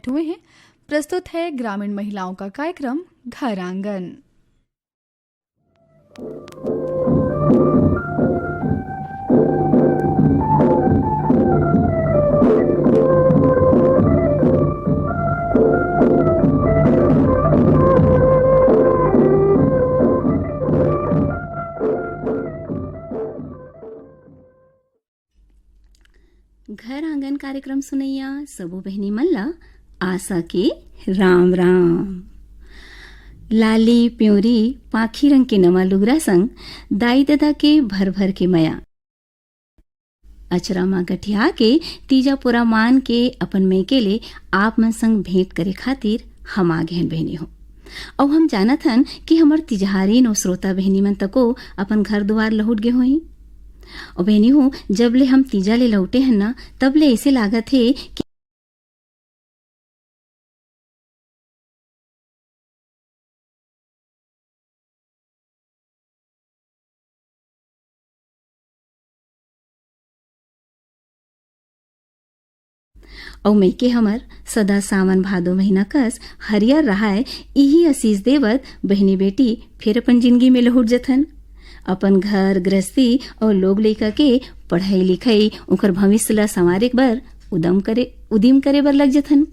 उपस्थित हुए हैं। प्रस्तुत है ग्रामीण महिलाओं का कार्यक्रम घर आंगन। घर आंगन कार्यक्रम सुनैया सबो बहनी मन ला आशा के राम राम। लाली प्योरी पाखी रंग के नवा लुगरा संग दाई ददा के भर भर के मया अचरा मा गठिया के तीजापुरा मान के अपन मैके ले आप मन संग भेंट करे खातिर हम आ गहन बहनी हो। और हम जानत हन कि हमर तिजहारीन और श्रोता बहनी मन तको अपन घर द्वार लहुट गे होही। और बहनी हो जब ले हम तीजा ले लौटे हैं ना तब ले ऐसे लागत है कि और मैके हमर सदा सावन भादो महीना कस हरियर रहा है यही आशीष देवत बहनी बेटी फिर अपन जिंदगी में लहुट जथन। अपन घर गृहस्थी और लोग लइका के पढ़ाई लिखाई उनकर भविष्य ला संवारे बर उदिम करे बर लग जथन।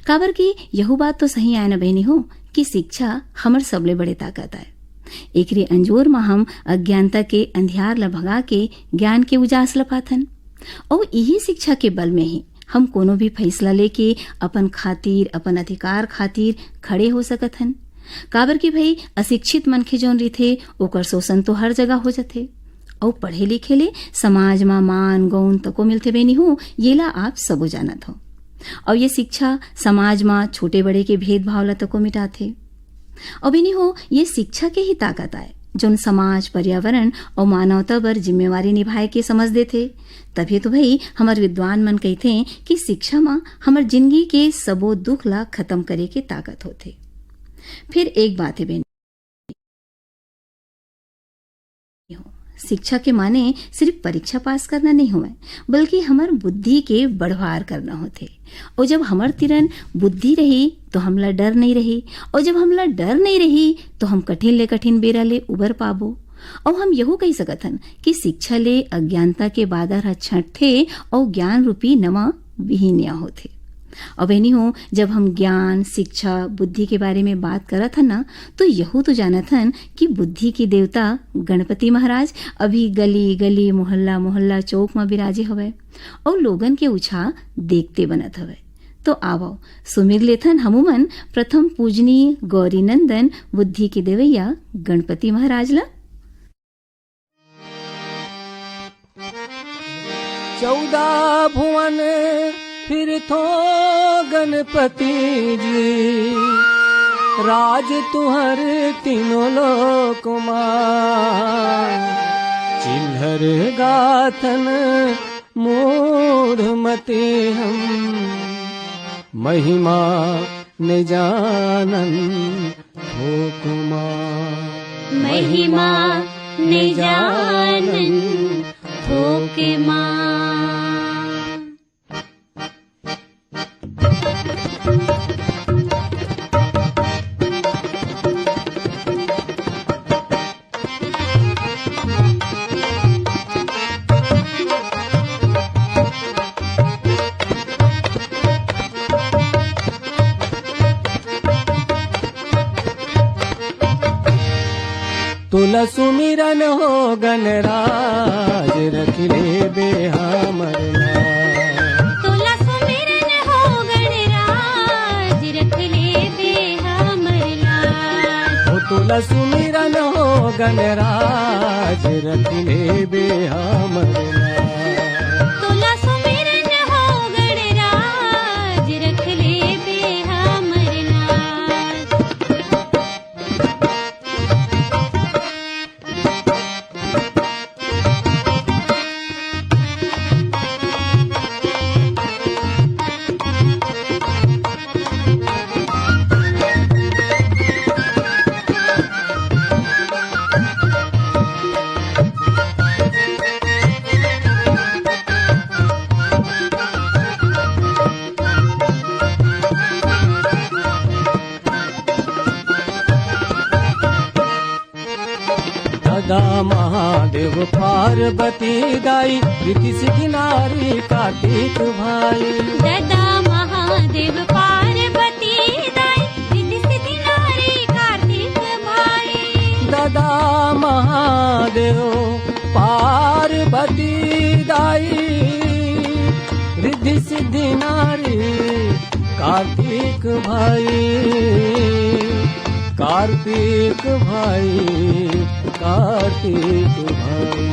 काबर की यहू बात तो सही आय न बहनी हो कि शिक्षा हमर सबले बड़े ताकत है। एकरे अंजोर में हम अज्ञानता के अंधियार ला भगा के ज्ञान के उजास ला पाथन। और यही शिक्षा के बल में ही हम कोनो भी फैसला लेके अपन खातिर अपन अधिकार खातिर खड़े हो सकत हन। काबर की भाई अशिक्षित मनखे जौन रहिथे ओकर शोषण तो हर जगह हो जाथे और पढ़े लिखे ले समाज में मान गौन तको मिलथे बेनी हो ये ला आप सबो जानत हो। और ये शिक्षा समाज में छोटे बड़े के भेदभाव ला तको मिटाथे। और बेनी हो ये शिक्षा के ही ताकत आए जोन समाज पर्यावरण और मानवता पर जिम्मेवारी निभाए के समझ देथे। तभी तो भाई हमार विद्वान मन कहते कि शिक्षा में हमार जिंदगी के सबो दुख ला खत्म करे के ताकत होथे। फिर एक बात है बेनी, शिक्षा के माने सिर्फ परीक्षा पास करना नहीं हुआ बल्कि हमार बुद्धि के बढ़वार करना होते। और जब हमार तिरन बुद्धि रही तो हमला डर नहीं रही और जब हमला डर नहीं रही तो हम कठिन ले कठिन बेरा ले उबर पाबो। और हम यहू कही सकत हन कि शिक्षा ले अज्ञानता के बादर ह छंटथे और ज्ञान रूपी नवा विहीनिया होथे। और बहनी हो जब हम ज्ञान शिक्षा बुद्धि के बारे में बात करत हन ना तो यहू तो जानत हन कि बुद्धि की देवता गणपति महाराज अभी गली गली मोहल्ला मोहल्ला चौक में विराजे हवे और लोगन के उछा देखते बनत हवे। तो आवो सुमिर लेथन हमूमन प्रथम पूजनीय गौरी नंदन बुद्धि के देवैया गणपति महाराज ला। 14 भुवन फिर थो गणपति जी राज तुहर तीनों लोक चिल्हर गाथन मूढ़मते हम महिमा न जानन हो कुमार महिमा न जानन हो के मां। तुला सुमिरन हो गणराज रखिले बेहामरना तुला सुमिरन हो गणराज रखले बेहामरना ओ तुला सुमिरन हो गणराज रखिले बेहामरना तुला सुमिरन हो गणराज रखले बेहामरना। दादा महादेव पार्वती दाई रीति सिद्धि नारी कार्तिक भाई दादा महादेव पार्वती दाई रिद्धि सिद्धि नारी कार्तिक भाई दादा महादेव पार्वती दाई रिद्धि सिद्धि नारी कार्तिक भाई कार्तिक भाई कार्तिक भाई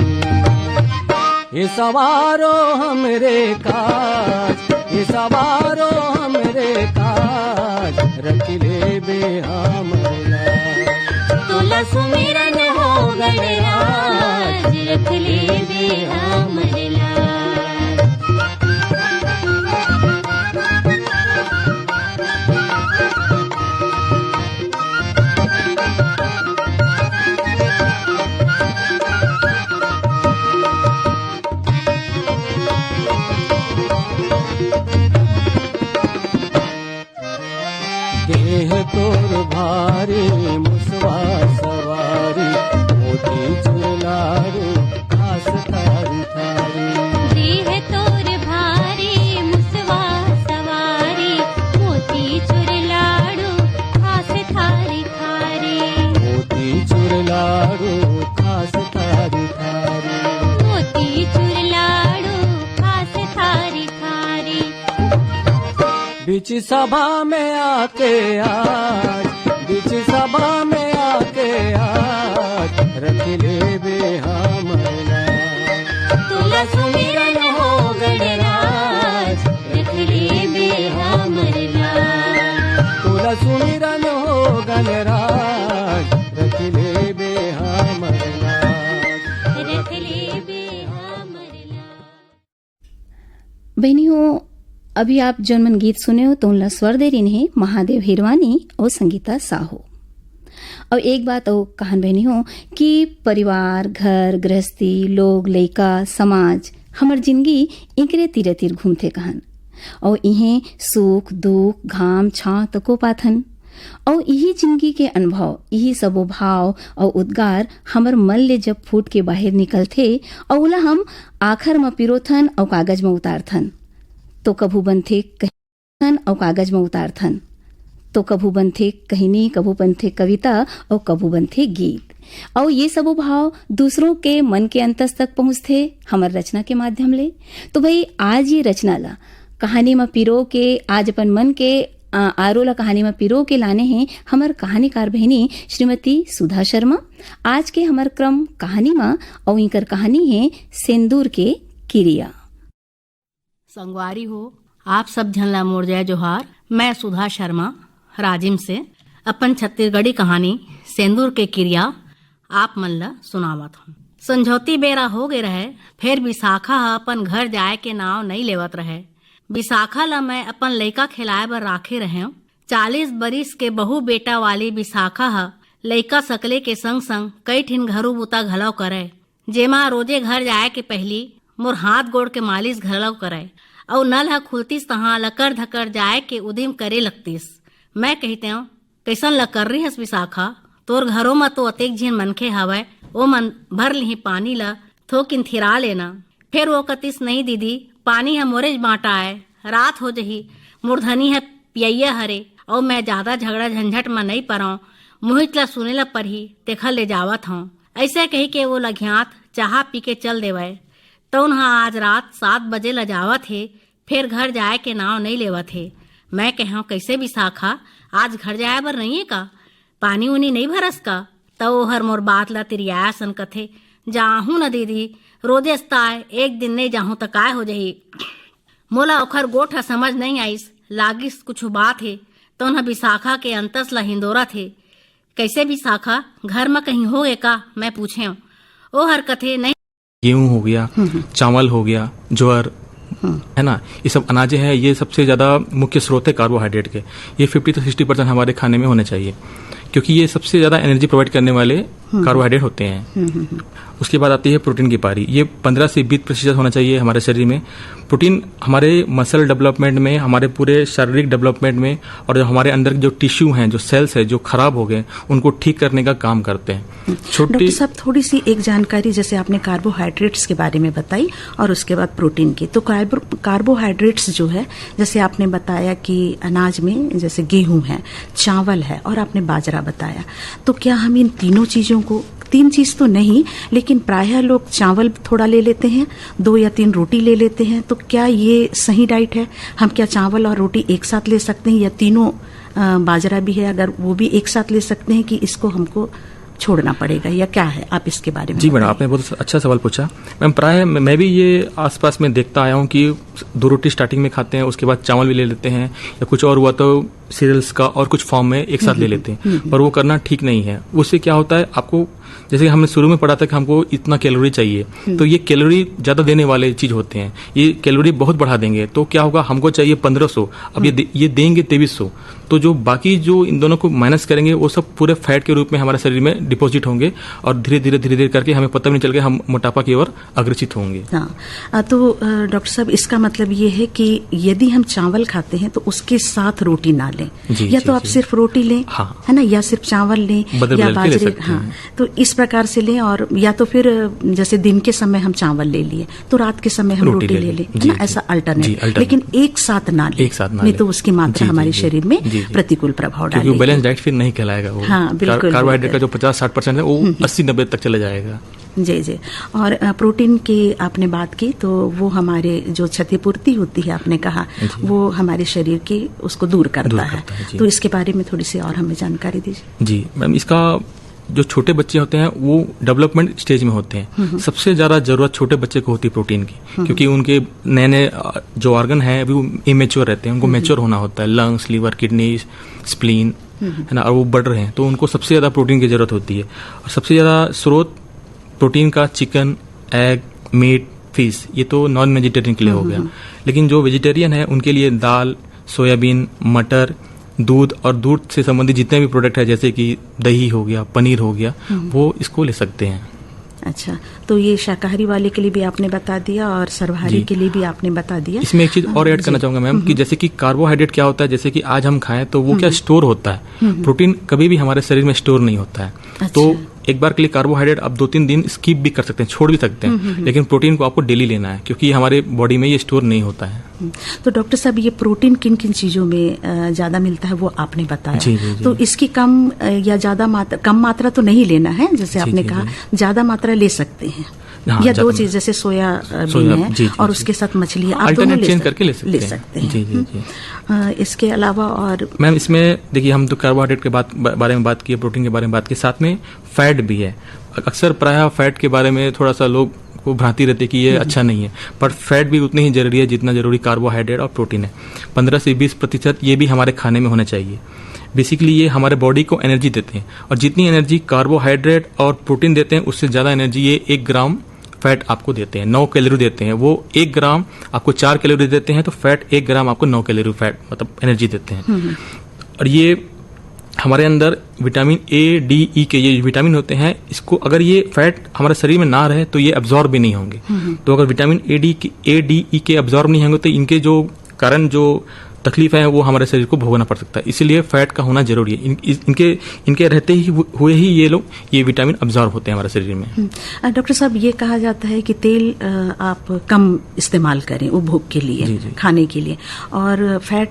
ये सवारो हमरे काज ये सवारो हमरे काज रख ले बे हमला तोला सुमिरन हो गणराज रख ले बे हमर लाज देह तोर भारी मुसवा सवारी मोती चुलारू खास तारी थारी देह तोर भारी मुसवा सवारी मोती चुर लाडू खास थारी थारी मोती चुलारू खास तारी थारी मोती चुर लाडू खास थारी थारी बीच सभा में आके आज बीच सभा में आके आज रख ले बे हमला तोला सुमिरन हो गणराज रख ले बे हमर लाज तोला सुमिरन हो गणराज रख ले बे हमला रख ले बे हमर लाज बहनियों, अभी आप जर्मन गीत सुने हो तो उनला स्वर दे रही हैं महादेव हिरवानी और संगीता साहू। और एक बात और कहन बहनी हो कि परिवार घर गृहस्थी लोग लइका समाज हमर जिंदगी एकरे तीरे तीर घूमते कहन और इहें सुख दुख घाम छाव तको पाथन और यही जिंदगी के अनुभव यही सबो भाव और उद्गार हमर मन ले जब फूट के बाहर निकलथे और उला हम आखर में पिरोथन और कागज में उतारथन तो कभू बनथे कहानी और कागज में उतारथन तो कभू बनथे कहानी कभू बनथे कविता और कभू बनथे गीत और ये सब भाव दूसरों के मन के अंतस तक पहुंचते हमर रचना के माध्यम ले। तो भाई आज ये रचना ला कहानी में पिरो के आज अपन मन के आरोला कहानी में पिरो के लाने हैं हमर कहानीकार बहनी श्रीमती सुधा शर्मा। आज के हमर क्रम कहानी में और इनकर कहानी है सिंदूर के किरिया। संगवारी हो आप सब झनला मोड़ जाए जोहार। मैं सुधा शर्मा राजिम से अपन छत्तीसगढ़ी कहानी सेंदूर के किरिया आप मन ला सुनावत हूँ। संझौती बेरा हो गए रहे फिर विशाखा अपन घर जाए के नाव नहीं लेवत रहे। विशाखा ला मैं अपन लइका खिलाए बर राखे रहे। 40 बरिस के बहु बेटा वाली विशाखा लइका सकले के संग संग कई ठिन घरू बुता घलव करे जेमा रोजे घर जाए के पहली मोर हाथ गोड़ के मालिश घलव करे और नल ह खुलतीस तहाँ लकर धकर जाए के उदिम करे लगतीस। मैं कहते हूँ कैसन ल कर रही हस विशाखा, तोर घरों में तो अतेक झिन मनखे हवय ओ मन भर लिही पानी ला थोकिन थिरा लेना। फिर वो कतिस नहीं दीदी पानी है मोरेज बांटा है रात हो जही मूर्धनी है पियैया हरे और मैं ज्यादा झगड़ा झंझट में नहीं पराऊं मोहित ला सुने ला पढ़ी तेखा ले जावत हूँ। ऐसे कही के वो लघियात चाह पी के चल देवे तो उन्हा आज रात 7 बजे ल जावत है फिर घर जाए के नाव नहीं लेवत है। मैं कहूँ कैसे विशाखा आज घर जाए बर नहीं है का पानी उनी नहीं भरस का तो वो हर मोर बात ला तिरिया सन कथे जाहूँ न दीदी रोजे अस्ताए एक दिन नहीं जाहूँ तो काय हो जही। मोला ओखर गोठ समझ नहीं आईस लागिस कुछ बात है तो उन्हा विशाखा के अंतस ला हिंदोरा थे। कैसे विशाखा घर में कहीं हो गए का मैं पूछे ओ हर कथे नहीं गेहूं हो गया चावल हो गया ज्वार है ना, ये सब अनाजे हैं, ये सबसे ज़्यादा मुख्य स्रोत है कार्बोहाइड्रेट के। ये 50 से 60% हमारे खाने में होने चाहिए क्योंकि ये सबसे ज़्यादा एनर्जी प्रोवाइड करने वाले कार्बोहाइड्रेट होते हैं। उसके बाद आती है प्रोटीन की पारी। ये 15 से 20% होना चाहिए हमारे शरीर में। प्रोटीन हमारे मसल डेवलपमेंट में, हमारे पूरे शारीरिक डेवलपमेंट में, और जो हमारे अंदर जो टिश्यू हैं, जो सेल्स हैं जो खराब हो गए, उनको ठीक करने का काम करते हैं। डॉक्टर साहब, थोड़ी सी एक जानकारी, जैसे आपने कार्बोहाइड्रेट्स के बारे में बताई और उसके बाद प्रोटीन की, तो कार्बोहाइड्रेट्स जो है, जैसे आपने बताया कि अनाज में जैसे गेहूं है, चावल है और आपने बाजरा बताया, तो क्या हम इन तीनों चीजों को, 3 चीज तो नहीं, लेकिन प्रायः लोग चावल थोड़ा ले लेते हैं, 2 या 3 रोटी ले लेते हैं, तो क्या ये सही डाइट है? हम क्या चावल और रोटी एक साथ ले सकते हैं, या तीनों बाजरा भी है अगर वो भी एक साथ ले सकते हैं, कि इसको हमको छोड़ना पड़ेगा, या क्या है? आप इसके बारे में जी मैडम, आपने बहुत अच्छा सवाल पूछा। मैम, प्राय मैं भी ये आसपास में देखता आया हूँ कि 2 रोटी स्टार्टिंग में खाते हैं, उसके बाद चावल भी ले लेते हैं, या कुछ और हुआ तो सीरियल्स का और कुछ फॉर्म में एक साथ ले लेते हैं, पर वो करना ठीक नहीं है। उससे क्या होता है, आपको जैसे हमने शुरू में पढ़ा था कि हमको इतना कैलोरी चाहिए, तो ये कैलोरी ज्यादा देने वाले चीज होते हैं, ये कैलोरी बहुत बढ़ा देंगे। तो क्या होगा, हमको चाहिए 1500, अब ये देंगे 2300, तो जो बाकी जो इन दोनों को माइनस करेंगे वो सब पूरे फैट के रूप में हमारे शरीर में डिपॉजिट होंगे, और धीरे धीरे करके हमें पता भी नहीं चल के हम मोटापा की ओर अग्रसित होंगे। हाँ, तो डॉक्टर साहब, इसका मतलब ये है कि यदि हम चावल खाते हैं तो उसके साथ रोटी ना लें, या तो आप सिर्फ रोटी लें, है ना, या सिर्फ चावल लें, या बाजरे, हाँ, तो इस प्रकार से लें। और या तो फिर जैसे दिन के समय हम चावल ले लिए तो रात के समय हम रोटी ले लें, है ना, ऐसा अल्टरनेट, लेकिन एक साथ ना लें, नहीं तो उसकी मात्रा हमारे शरीर में प्रतिकूल प्रभाव डालेगी। बैलेंस डाइट फिर नहीं कहलाएगा वो। हाँ, बिल्कुल। कार्बोहाइड्रेट का जो 50-60% है वो 80-90 तक चला जाएगा। जी। और प्रोटीन की आपने बात की, तो वो हमारे जो क्षतिपूर्ति होती है, आपने कहा, वो हमारे शरीर की उसको दूर करता है। तो इसके बारे में थोड़ी सी और हमें जानकारी दीजिए। जी मैम, इसका जो छोटे बच्चे होते हैं वो डेवलपमेंट स्टेज में होते हैं, सबसे ज्यादा जरूरत छोटे बच्चे को होती है प्रोटीन की, क्योंकि उनके नए जो ऑर्गन है अभी वो इमेच्योर रहते हैं, उनको मैच्योर होना होता है, लंग्स, लीवर, किडनी, स्प्लीन, है ना, और वो बढ़ रहे हैं, तो उनको सबसे ज्यादा प्रोटीन की जरूरत होती है। और सबसे ज्यादा स्रोत प्रोटीन का चिकन, एग, मीट, फिश, ये तो नॉन वेजिटेरियन के लिए हो गया, लेकिन जो वेजिटेरियन है उनके लिए दाल, सोयाबीन, मटर, दूध और दूध से संबंधित जितने भी प्रोडक्ट है, जैसे कि दही हो गया, पनीर हो गया, वो इसको ले सकते हैं। अच्छा, तो ये शाकाहारी वाले के लिए भी आपने बता दिया और सर्वाहारी के लिए भी आपने बता दिया। इसमें एक चीज और ऐड करना चाहूंगा मैम, कि जैसे कि कार्बोहाइड्रेट क्या होता है, जैसे कि आज हम खाएं तो वो क्या स्टोर होता है, प्रोटीन कभी भी हमारे शरीर में स्टोर नहीं होता है। अच्छा। तो एक बार के लिए कार्बोहाइड्रेट आप 2-3 दिन स्किप भी कर सकते हैं, छोड़ भी सकते हैं, लेकिन प्रोटीन को आपको डेली लेना है, क्योंकि हमारे बॉडी में ये स्टोर नहीं होता है। तो डॉक्टर साहब, ये प्रोटीन किन किन चीजों में ज्यादा मिलता है वो आपने बताया। जी। तो इसकी कम या ज्यादा मात्रा, कम मात्रा तो नहीं लेना है, जैसे आपने कहा, ज्यादा मात्रा ले सकते हैं। हाँ, या 2 चीज, जैसे सोया बीन है और उसके साथ मछली, आप दोनों चेंज करके ले सकते हैं। जी। इसके अलावा और मैम, इसमें देखिए, हम तो कार्बोहाइड्रेट के बारे में बात की, प्रोटीन के बारे में बात की, साथ में फैट भी है। अक्सर प्रायः फैट के बारे में थोड़ा सा लोग को भ्रांति रहती है कि ये अच्छा नहीं है, पर फैट भी उतनी ही जरूरी है जितना जरूरी कार्बोहाइड्रेट और प्रोटीन है। 15 से 20% ये भी हमारे खाने में होना चाहिए। बेसिकली ये हमारे बॉडी को एनर्जी देते हैं, और जितनी एनर्जी कार्बोहाइड्रेट और प्रोटीन देते हैं उससे ज़्यादा एनर्जी ये 1 ग्राम फैट आपको देते हैं, 9 कैलोरी देते हैं। वो 1 ग्राम आपको 4 कैलोरी देते हैं, तो फैट 1 ग्राम आपको 9 कैलोरी फैट मतलब एनर्जी देते हैं। और ये हमारे अंदर विटामिन ए, डी, ई के ये विटामिन होते हैं, इसको अगर ये फैट हमारे शरीर में ना रहे तो ये अब्जॉर्ब भी नहीं होंगे। तो अगर विटामिन ए, डी, ई के अब्जॉर्ब नहीं होंगे तो इनके जो कारण जो तकलीफ है वो हमारे शरीर को भोगना पड़ सकता है, इसीलिए फैट का होना जरूरी है। इनके रहते ही हुए ही ये विटामिन अब्जॉर्ब होते हैं हमारे शरीर में। डॉक्टर साहब, ये कहा जाता है कि तेल आप कम इस्तेमाल करें उपभोग के लिए, जी। खाने के लिए, और फैट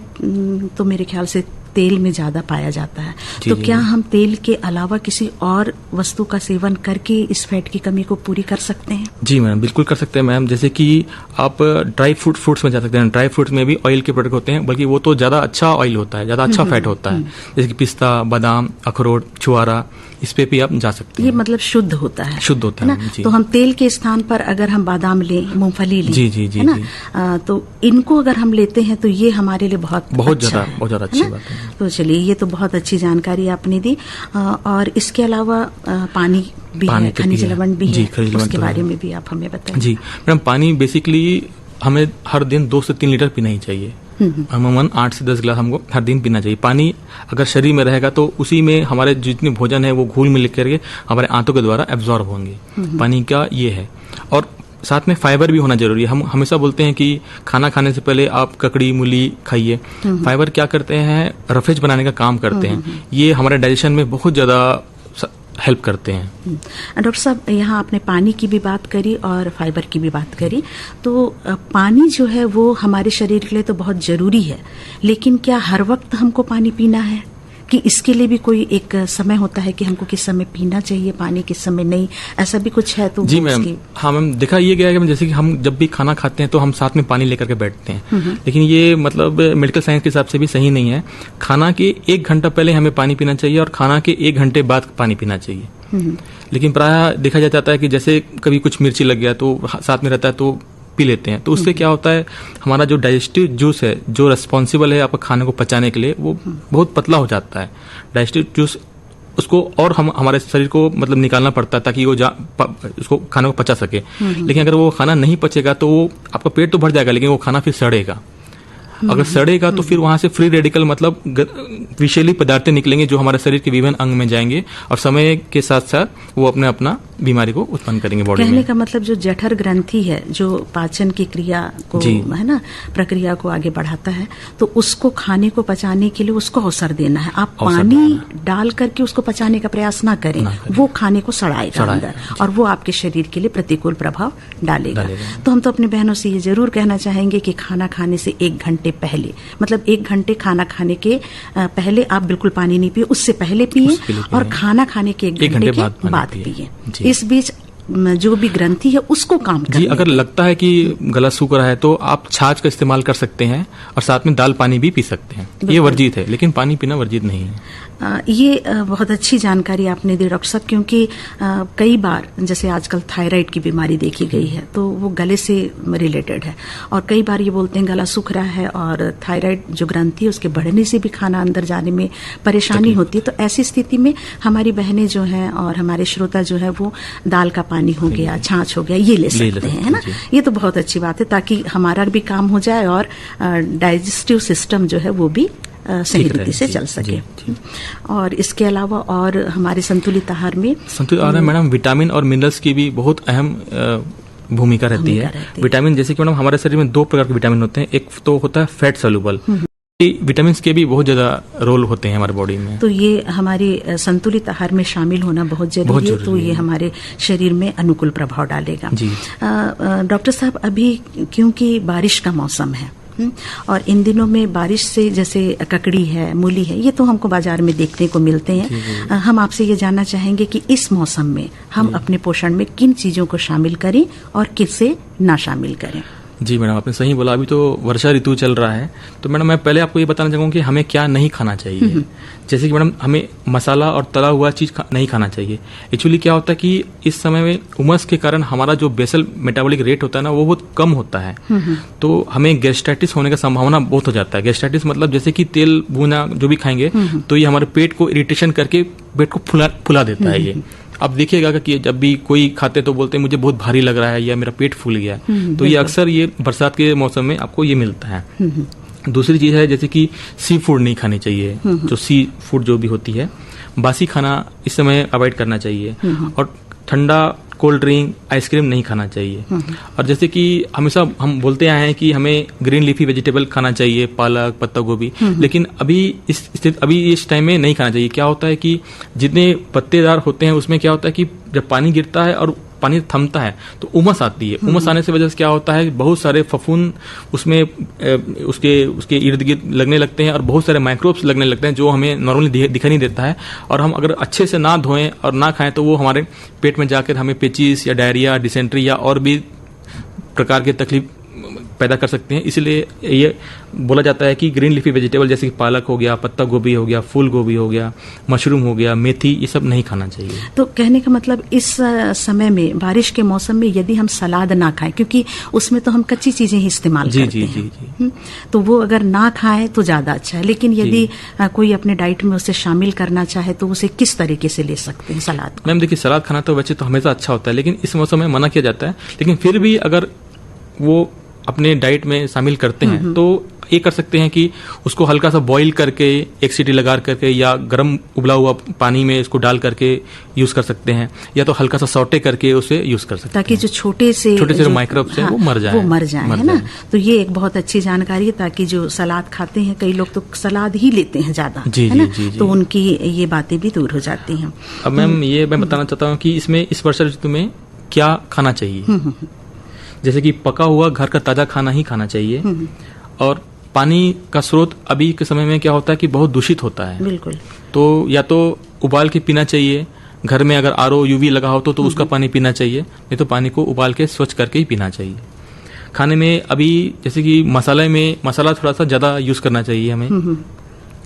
तो मेरे ख्याल से तेल में ज्यादा पाया जाता है। तो क्या हम तेल के अलावा किसी और वस्तु का सेवन करके इस फैट की कमी को पूरी कर सकते हैं? जी मैम, बिल्कुल कर सकते हैं मैम। जैसे कि आप ड्राई फ्रूट्स में जा सकते हैं। ड्राई फ्रूट्स में भी ऑयल के प्रोडक्ट होते हैं, बल्कि वो तो ज्यादा अच्छा ऑयल होता है, ज्यादा अच्छा फैट होता है, जैसे कि पिस्ता, बादाम, अखरोट, छुआरा, इस पे भी आप जा सकते हैं। ये मतलब शुद्ध होता है, शुद्ध होता है ना। तो हम तेल के स्थान पर अगर हम बादाम लें, मूंगफली लें, जी, है ना, तो इनको अगर हम लेते हैं तो ये हमारे लिए बहुत ज्यादा अच्छी बात है। तो चलिए, ये तो बहुत अच्छी जानकारी आपने दी। और इसके अलावा पानी भी है, खनिज लवण भी है, उसके बारे में भी आप हमें बताएं। जी मैडम, पानी बेसिकली हमें हर दिन 2 से 3 लीटर पीना ही चाहिए। अमूमन 8 से 10 गिलास हमको हर दिन पीना चाहिए। पानी अगर शरीर में रहेगा तो उसी में हमारे जितने भोजन है वो घुल मिल करके हमारे आंतों के द्वारा एब्जॉर्ब होंगे। पानी का ये है। और साथ में फाइबर भी होना जरूरी है। हम हमेशा बोलते हैं कि खाना खाने से पहले आप ककड़ी मूली खाइए। फाइबर क्या करते हैं, रफेज बनाने का काम करते हैं। ये हमारे डाइजेशन में बहुत ज़्यादा हेल्प करते हैं। डॉक्टर साहब, यहाँ आपने पानी की भी बात करी और फाइबर की भी बात करी, तो पानी जो है वो हमारे शरीर के लिए तो बहुत जरूरी है, लेकिन क्या हर वक्त हमको पानी पीना है कि इसके लिए भी कोई एक समय होता है कि हमको किस समय पीना चाहिए पानी, किस समय नहीं, ऐसा भी कुछ है? तो जी मैम, हाँ मैम, देखा ये गया है कि जैसे कि हम जब भी खाना खाते हैं तो हम साथ में पानी लेकर के बैठते हैं, लेकिन ये मतलब मेडिकल साइंस के हिसाब से भी सही नहीं है। खाना के 1 घंटा पहले हमें पानी पीना चाहिए और खाना के 1 घंटे बाद पानी पीना चाहिए। लेकिन प्रायः देखा जाता है कि जैसे कभी कुछ मिर्ची लग गया तो साथ में रहता है तो पी लेते हैं, तो उससे क्या होता है, हमारा जो डाइजेस्टिव जूस है जो रिस्पॉन्सिबल है आपका खाने को पचाने के लिए, वो बहुत पतला हो जाता है। डाइजेस्टिव जूस उसको और हमारे शरीर को मतलब निकालना पड़ता है ताकि वो उसको खाने को पचा सके। लेकिन अगर वो खाना नहीं पचेगा तो वो आपका पेट तो भर जाएगा लेकिन वो खाना फिर सड़ेगा। अगर सड़ेगा तो फिर वहां से फ्री रेडिकल मतलब विषैली पदार्थें निकलेंगे जो हमारे शरीर के विभिन्न अंग में जाएंगे और समय के साथ साथ वो अपना बीमारी को उत्पन्न करेंगे बॉडी में। कहने का मतलब जो जठर ग्रंथि है जो पाचन की क्रिया को है ना, प्रक्रिया को आगे बढ़ाता है, तो उसको खाने को पचाने के लिए उसको अवसर देना है। आप पानी डाल करके उसको पचाने का प्रयास ना करें, वो खाने को सड़ाएगा अंदर और वो आपके शरीर के लिए प्रतिकूल प्रभाव डालेगा। तो हम तो अपनी बहनों से ये जरूर कहना चाहेंगे कि खाना खाने से 1 घंटे पहले, मतलब 1 घंटे खाना खाने के पहले आप बिल्कुल पानी नहीं पिए, उससे पहले पिए और खाना खाने के 1 घंटे के बाद पिए। इस बीच जो भी ग्रंथि है उसको काम करने। जी, अगर लगता है कि गला सूख रहा है तो आप छाछ का इस्तेमाल कर सकते हैं और साथ में दाल पानी भी पी सकते हैं। ये वर्जित है, लेकिन पानी पीना वर्जित नहीं है। ये बहुत अच्छी जानकारी आपने दी डॉक्टर साहब, क्योंकि कई बार जैसे आजकल थायराइड की बीमारी देखी गई है तो वो गले से रिलेटेड है, और कई बार ये बोलते हैं गला सूख रहा है और थायराइड जो ग्रंथि है उसके बढ़ने से भी खाना अंदर जाने में परेशानी होती है। तो ऐसी स्थिति में हमारी बहनें जो हैं और हमारे श्रोता जो है वो दाल का पानी हो गया, छाछ हो गया, ये ले सकते हैं, है ना। ये तो बहुत अच्छी बात है ताकि हमारा भी काम हो जाए और डाइजेस्टिव सिस्टम जो है वो भी सही रीति से चल सके। और इसके अलावा और हमारे संतुलित आहार में मैडम विटामिन और मिनरल्स की भी बहुत अहम भूमिका रहती है। विटामिन जैसे कि मैडम हमारे शरीर में 2 प्रकार के विटामिन होते हैं। एक तो होता है फैट सोल्यूबल, विटामिन के भी बहुत ज्यादा रोल होते हैं हमारे बॉडी में। तो ये हमारे संतुलित आहार में शामिल होना बहुत जरूरी है, तो ये हमारे शरीर में अनुकूल प्रभाव डालेगा। डॉक्टर साहब, अभी क्योंकि बारिश का मौसम है और इन दिनों में बारिश से जैसे ककड़ी है, मूली है, ये तो हमको बाजार में देखने को मिलते हैं। हम आपसे ये जानना चाहेंगे कि इस मौसम में हम अपने पोषण में किन चीजों को शामिल करें और किसे ना शामिल करें? जी मैडम, आपने सही बोला। अभी तो वर्षा ऋतु चल रहा है, तो मैडम मैं पहले आपको ये बताना चाहूँगा कि हमें क्या नहीं खाना चाहिए। जैसे कि मैडम हमें मसाला और तला हुआ चीज नहीं खाना चाहिए। एक्चुअली क्या होता है कि इस समय में उमस के कारण हमारा जो बेसल मेटाबॉलिक रेट होता है ना वो बहुत कम होता है, तो हमें गैस्ट्राइटिस होने का संभावना बहुत हो जाता है। गैस्ट्राइटिस मतलब जैसे कि तेल भुना जो भी खाएंगे तो ये हमारे पेट को इरिटेशन करके पेट को फुला देता है। ये आप देखिएगा कि जब भी कोई खाते तो बोलते हैं मुझे बहुत भारी लग रहा है या मेरा पेट फूल गया, तो ये अक्सर ये बरसात के मौसम में आपको ये मिलता है। दूसरी चीज है जैसे कि सी फूड नहीं खानी चाहिए। जो सी फूड जो भी होती है, बासी खाना इस समय अवॉइड करना चाहिए, और ठंडा कोल्ड ड्रिंक, आइसक्रीम नहीं खाना चाहिए। और जैसे कि हमेशा हम बोलते आए हैं कि हमें ग्रीन लीफी वेजिटेबल खाना चाहिए, पालक, पत्ता गोभी, लेकिन अभी इस टाइम में नहीं खाना चाहिए। क्या होता है कि जितने पत्तेदार होते हैं उसमें क्या होता है कि जब पानी गिरता है और पानी थमता है तो उमस आती है। उमस आने से वजह से क्या होता है, बहुत सारे फफूंद उसमें उसके इर्द गिर्द लगने लगते हैं और बहुत सारे माइक्रोब्स लगने लगते हैं जो हमें नॉर्मली दिखाई नहीं देता है। और हम अगर अच्छे से ना धोएं और ना खाएं तो वो हमारे पेट में जाकर हमें पेचिस या डायरिया, डिसेंट्री या और भी प्रकार के तकलीफ पैदा कर सकते हैं। इसलिए ये बोला जाता है कि ग्रीन लीफी वेजिटेबल जैसे कि पालक हो गया, पत्ता गोभी हो गया, फूल गोभी हो गया, मशरूम हो गया, मेथी, ये सब नहीं खाना चाहिए। तो कहने का मतलब इस समय में, बारिश के मौसम में यदि हम सलाद ना खाएं, क्योंकि उसमें तो हम कच्ची चीजें ही इस्तेमाल करते हैं, तो वो अगर ना खाएं तो ज्यादा अच्छा है। लेकिन यदि कोई अपने डाइट में उसे शामिल करना चाहे तो उसे किस तरीके से ले सकते हैं सलाद? मैम देखिए, सलाद खाना तो वैसे तो हमेशा अच्छा होता है, लेकिन इस मौसम में मना किया जाता है। लेकिन फिर भी अगर वो अपने डाइट में शामिल करते हैं तो ये कर सकते हैं कि उसको हल्का सा बॉईल करके एक सीटी लगा करके या गर्म उबला हुआ पानी में इसको डाल करके यूज कर सकते हैं, या तो हल्का सा सौटे करके उसे यूज कर सकते ताकि हैं, जो छोटे से जो माइक्रोब्स हैं वो मर जाए, है ना। तो ये एक बहुत अच्छी जानकारी है, ताकि जो सलाद खाते हैं, कई लोग तो सलाद ही लेते हैं ज्यादा, है ना, तो उनकी ये बातें भी दूर हो जाती हैं। अब मैम ये मैं बताना चाहता हूँ कि इसमें इस वर्षा ऋतु में क्या खाना चाहिए। जैसे कि पका हुआ घर का ताजा खाना ही खाना चाहिए, और पानी का स्रोत अभी के समय में क्या होता है कि बहुत दूषित होता है, बिल्कुल। तो या तो उबाल के पीना चाहिए, घर में अगर आरओ यूवी लगा हो तो उसका पानी पीना चाहिए, नहीं तो पानी को उबाल के स्वच्छ करके ही पीना चाहिए। खाने में अभी जैसे कि मसाला थोड़ा सा ज्यादा यूज करना चाहिए हमें।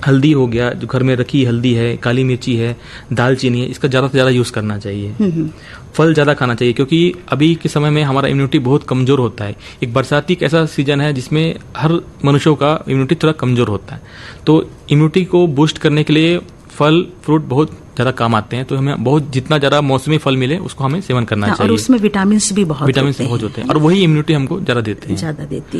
हल्दी हो गया, जो घर में रखी हल्दी है, काली मिर्ची है, दालचीनी है, इसका ज्यादा से ज्यादा यूज करना चाहिए। फल ज्यादा खाना चाहिए, क्योंकि अभी के समय में हमारा इम्यूनिटी बहुत कमजोर होता है। एक बरसाती एक ऐसा सीजन है जिसमें हर मनुष्यों का इम्यूनिटी थोड़ा कमजोर होता है, तो इम्यूनिटी को बूस्ट करने के लिए फल फ्रूट बहुत ज्यादा काम आते हैं। तो हमें बहुत जितना ज्यादा मौसमी फल मिले उसको हमें सेवन करना चाहिए। और उसमें विटामिन भी बहुत होते हैं, और वही इम्यूनिटी हमको ज्यादा देते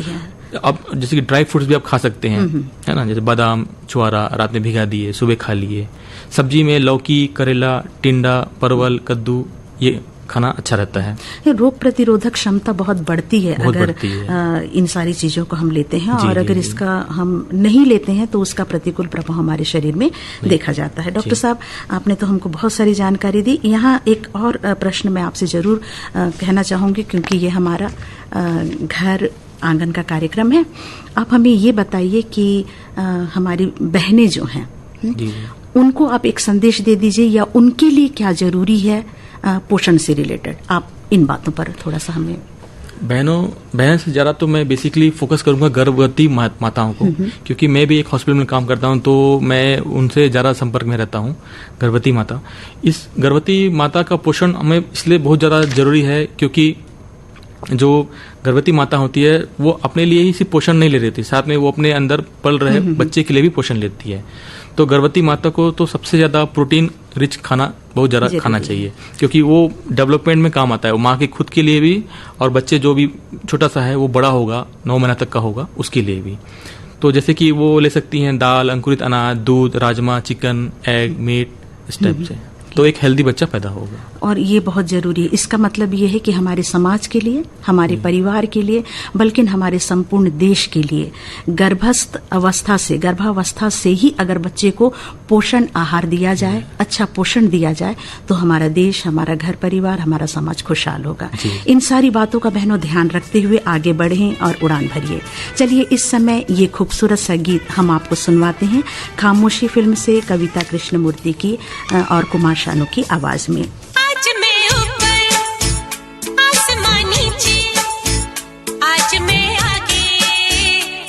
हैं। अब जैसे कि ड्राई फ्रूट्स भी आप खा सकते हैं, है ना, जैसे बादाम, छुआरा रात में भिगा दिए, सुबह खा लिए। सब्जी में लौकी, करेला, टिंडा, परवल, कद्दू, ये खाना अच्छा रहता है। रोग प्रतिरोधक क्षमता बहुत बढ़ती है अगर इन सारी चीजों को हम लेते हैं, और अगर इसका हम नहीं लेते हैं तो उसका प्रतिकूल प्रभाव हमारे शरीर में देखा जाता है। डॉक्टर साहब, आपने तो हमको बहुत सारी जानकारी दी। यहाँ एक और प्रश्न मैं आपसे जरूर कहना चाहूंगी, क्योंकि ये हमारा घर आंगन का कार्यक्रम है। आप हमें ये बताइए कि हमारी बहनें जो हैं, उनको आप एक संदेश दे दीजिए, या उनके लिए क्या जरूरी है पोषण से रिलेटेड। आप इन बातों पर थोड़ा सा हमें। बहन से ज्यादा तो मैं बेसिकली फोकस करूंगा गर्भवती माताओं को, क्योंकि मैं भी एक हॉस्पिटल में काम करता हूं, तो मैं उनसे ज्यादा संपर्क में रहता हूं। गर्भवती माता, इस गर्भवती माता का पोषण हमें इसलिए बहुत ज्यादा जरूरी है, क्योंकि जो गर्भवती माता होती है वो अपने लिए ही सिर्फ पोषण नहीं ले रही थी, साथ में वो अपने अंदर पल रहे बच्चे के लिए भी पोषण लेती है। तो गर्भवती माता को तो सबसे ज्यादा प्रोटीन रिच खाना बहुत ज्यादा खाना चाहिए, क्योंकि वो डेवलपमेंट में काम आता है। वो माँ के खुद के लिए भी, और बच्चे जो भी छोटा सा है वो बड़ा होगा, 9 महीना तक का होगा, उसके लिए भी। तो जैसे कि वो ले सकती हैं दाल, अंकुरित अनाज, दूध, राजमा, चिकन, एग, मीट, इस टाइप से, तो एक हेल्दी बच्चा पैदा होगा। और ये बहुत जरूरी है। इसका मतलब ये है कि हमारे समाज के लिए, हमारे परिवार के लिए, बल्कि हमारे संपूर्ण देश के लिए गर्भावस्था से ही अगर बच्चे को पोषण आहार दिया जाए, अच्छा पोषण दिया जाए, तो हमारा देश, हमारा घर परिवार, हमारा समाज खुशहाल होगा। इन सारी बातों का बहनों ध्यान रखते हुए आगे बढ़ें और उड़ान भरिए। चलिए इस समय ये खूबसूरत सा गीत हम आपको सुनवाते हैं, खामोशी फिल्म से कविता कृष्णमूर्ति की और कुमार शानू की आवाज में। आज मैं ऊपर, आसमां नीचे, आज मैं आगे,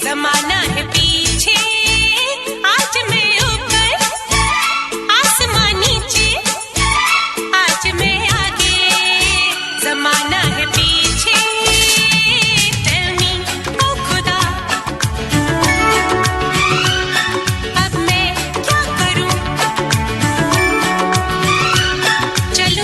जमाना है पीछे। आज मैं ऊपर, आसमां नीचे, आज मैं आगे, जमाना है पीछे। Tell me, ओ खुदा, अब मैं क्या करूं? चलूं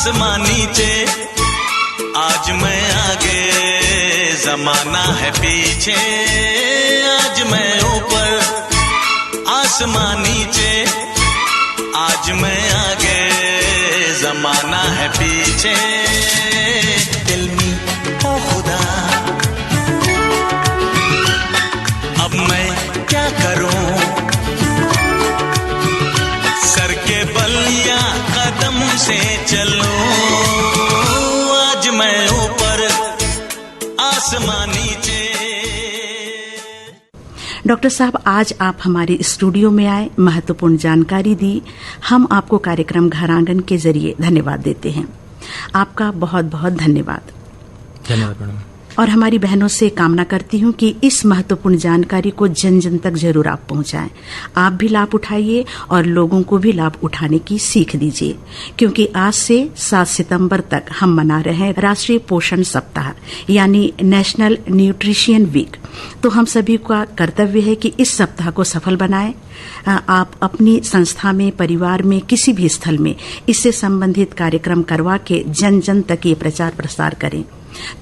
आसमां नीचे, आज मैं आगे, जमाना है पीछे। आज मैं ऊपर, आसमां नीचे, आज मैं आगे, जमाना है पीछे। इल्मी ओ खुदा, अब मैं क्या करूं, सर के बल या कदम से चलूं। आज मैं ऊपर, आसमां नीचे। डॉक्टर साहब, आज आप हमारे स्टूडियो में आए, महत्वपूर्ण जानकारी दी। हम आपको कार्यक्रम घर आंगन के जरिए धन्यवाद देते हैं। आपका बहुत बहुत धन्यवाद। धन्यवाद मैडम। और हमारी बहनों से कामना करती हूँ कि इस महत्वपूर्ण जानकारी को जन जन तक जरूर आप पहुंचाएं। आप भी लाभ उठाइए और लोगों को भी लाभ उठाने की सीख दीजिए, क्योंकि आज से 7 सितंबर तक हम मना रहे हैं राष्ट्रीय पोषण सप्ताह, यानी नेशनल न्यूट्रिशन वीक। तो हम सभी का कर्तव्य है कि इस सप्ताह को सफल बनाएं। आप अपनी संस्था में, परिवार में, किसी भी स्थल में इससे संबंधित कार्यक्रम करवा के जन जन तक ये प्रचार प्रसार करें,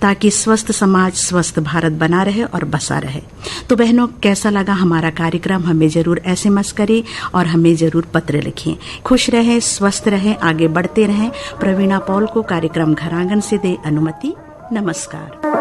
ताकि स्वस्थ समाज, स्वस्थ भारत बना रहे और बसा रहे। तो बहनों, कैसा लगा हमारा कार्यक्रम, हमें जरूर SMS करें और हमें जरूर पत्र लिखें। खुश रहें, स्वस्थ रहें, आगे बढ़ते रहें। प्रवीणा पॉल को कार्यक्रम घर आंगन से दे अनुमति। नमस्कार।